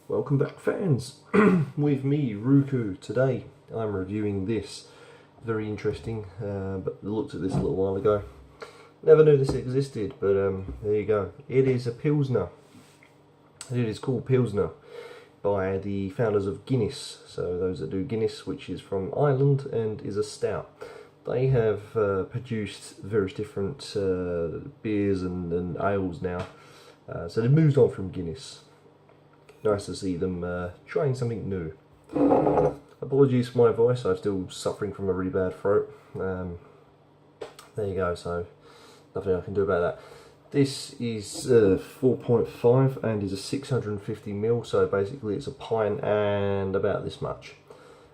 Welcome back, fans. With me, Ruku. Today I'm reviewing this. Very interesting, but looked at this a little while ago. Never knew this existed, but there you go. It is a pilsner. It is called pilsner by the founders of Guinness. So those that do Guinness, which is from Ireland and is a stout. They have produced various different beers and ales now. So they've moved on from Guinness. Nice to see them trying something new. Apologies for my voice, I'm still suffering from a really bad throat. There you go, so nothing I can do about that. This is 4.5 and is a 650ml, so basically it's a pint and about this much.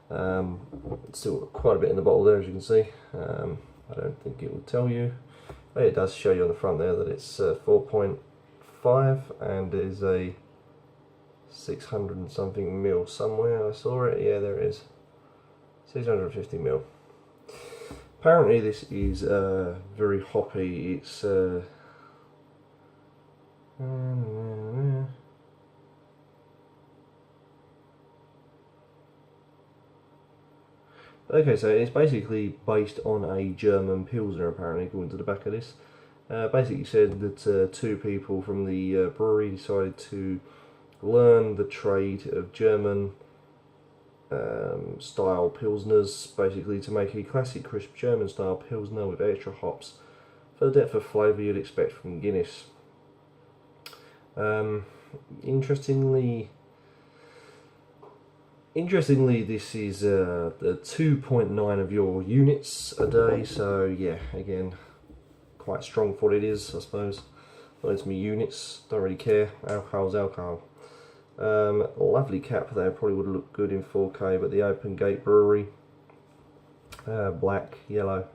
Still quite a bit in the bottle there, as you can see. I don't think it will tell you. Oh, it does show you on the front there that it's 4.5 and is a 600 and something mil somewhere. I saw it. Yeah, there it is. 650ml. Apparently, this is very hoppy. It's okay, so it's basically based on a German pilsner, apparently, according to the back of this. Basically said that two people from the brewery decided to learn the trade of German style pilsners, basically to make a classic crisp German style pilsner with extra hops for the depth of flavour you'd expect from Guinness. Interestingly, this is the 2.9 of your units a day, so yeah, again, quite strong for what it is, I suppose. Not into me units, don't really care. Alcohol's alcohol. Lovely cap there, probably would look good in 4K, but the Open Gate Brewery, black, yellow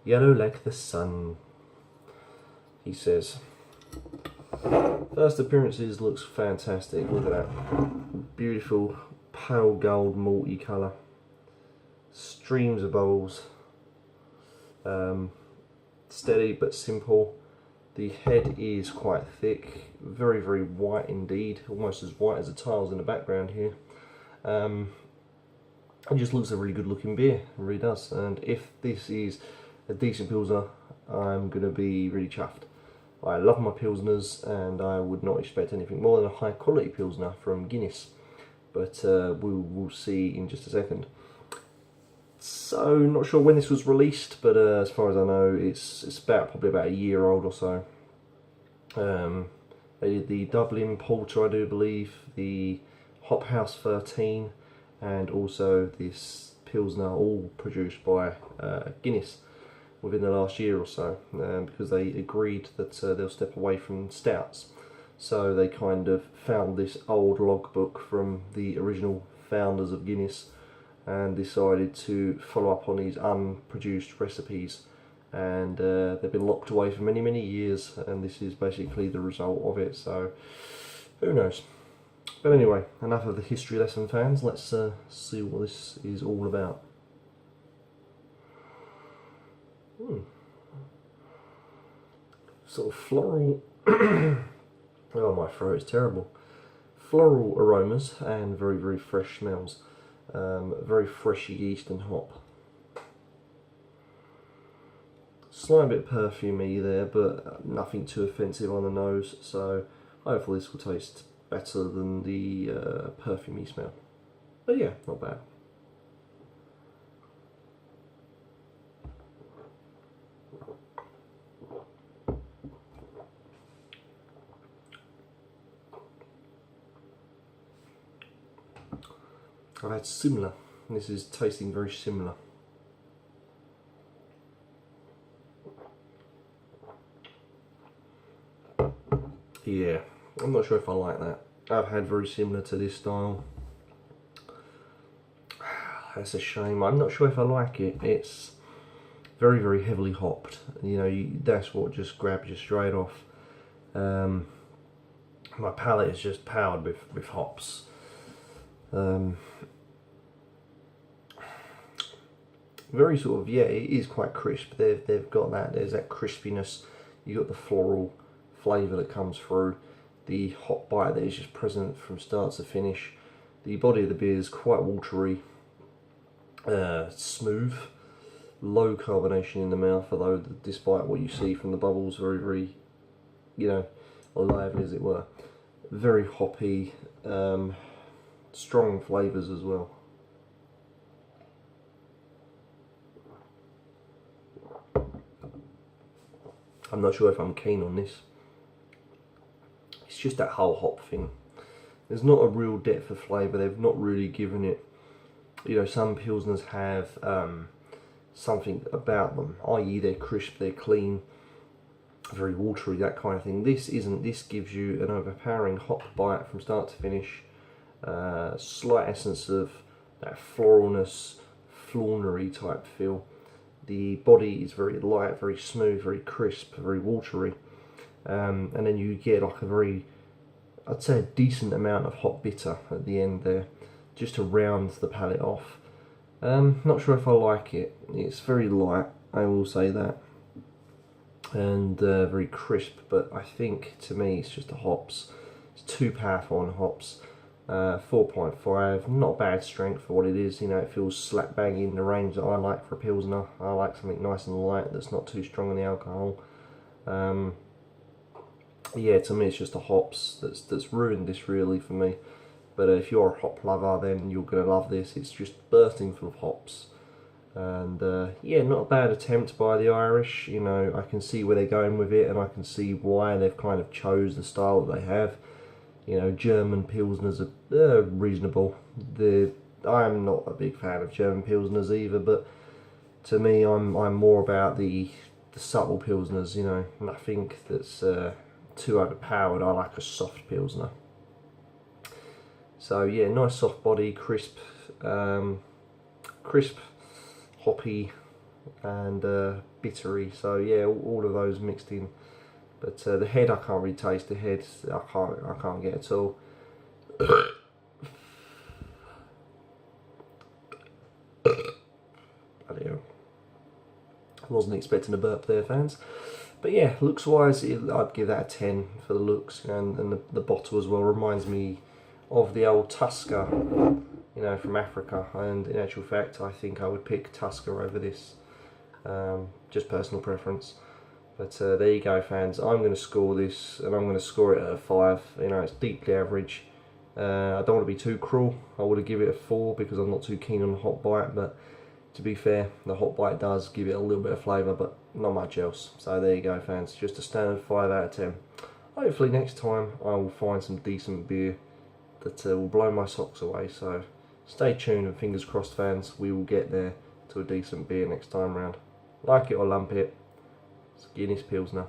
like the sun, he says. First appearances looks fantastic. Look at that beautiful pale gold malty colour, streams of bubbles, steady but simple. The head is quite thick, very, very white indeed, almost as white as the tiles in the background here. It just looks a really good looking beer, it really does. And if this is a decent pilsner, I'm going to be really chuffed. I love my pilsners and I would not expect anything more than a high quality pilsner from Guinness. But we'll see in just a second. So, not sure when this was released, but as far as I know, it's probably about a year old or so. They did the Dublin Porter, I do believe, the Hop House 13, and also this Pilsner, all produced by Guinness within the last year or so, because they agreed that they'll step away from stouts. So they kind of found this old logbook from the original founders of Guinness and decided to follow up on these unproduced recipes, and they've been locked away for many, many years, and this is basically the result of it, so who knows. But anyway, enough of the history lesson, fans. Let's see what this is all about. Sort of floral oh, my throat is terrible. Floral aromas and very, very fresh smells. Very freshy yeast and hop. Slight bit perfumey there, but nothing too offensive on the nose, so hopefully this will taste better than the perfumey smell. But yeah, not bad. I've had similar, and this is tasting very similar. Yeah, I'm not sure if I like that. I've had very similar to this style. That's a shame. I'm not sure if I like it. It's very, very heavily hopped. You know, that's what just grabs you straight off. My palate is just powered with hops. Very sort of, yeah, it is quite crisp. They've got that, there's that crispiness. You've got the floral flavour that comes through. the hop bite that is just present from start to finish. The body of the beer is quite watery, smooth, low carbonation in the mouth, although despite what you see from the bubbles, very, lively as it were. Very hoppy, strong flavours as well. I'm not sure if I'm keen on this. It's just that whole hop thing. There's not a real depth of flavour. They've not really given it, some Pilsners have something about them, i.e. they're crisp, they're clean, very watery, that kind of thing. This isn't. This gives you an overpowering hop bite from start to finish. Slight essence of that floralness, flornery type feel. The body is very light, very smooth, very crisp, very watery. And then you get like I'd say a decent amount of hot bitter at the end there, just to round the palate off. Not sure if I like it. It's very light, I will say that, and very crisp, but I think to me it's just the hops. It's too powerful on hops. 4.5, not bad strength for what it is. It feels slap bang in the range that I like for a Pilsner. I like something nice and light that's not too strong in the alcohol. Yeah, to me it's just the hops that's ruined this really for me. But if you're a hop lover, then you're going to love this. It's just bursting full of hops. And yeah, not a bad attempt by the Irish. I can see where they're going with it, and I can see why they've kind of chose the style that they have. German Pilsners are reasonable. I'm not a big fan of German Pilsners either, but to me I'm more about the subtle Pilsners, nothing that's too overpowered. I like a soft Pilsner. So yeah, nice soft body, crisp, hoppy, and bittery. So yeah, all of those mixed in. But the head, I can't really taste. The head, I can't get at all. Bloody hell. Wasn't expecting a burp there, fans. But yeah, looks wise, I'd give that a 10 for the looks, and the bottle as well reminds me of the old Tusker, from Africa. And in actual fact, I think I would pick Tusker over this. Just personal preference. But there you go, fans. I'm going to score this, and I'm going to score it at a 5. It's deeply average. I don't want to be too cruel. I would have given it a 4 because I'm not too keen on the hot bite. But to be fair, the hot bite does give it a little bit of flavour, but not much else. So there you go, fans. Just a standard 5 out of 10. Hopefully next time I will find some decent beer that will blow my socks away. So stay tuned, and fingers crossed, fans. We will get there to a decent beer next time round. Like it or lump it. It's Guinness Pilsner.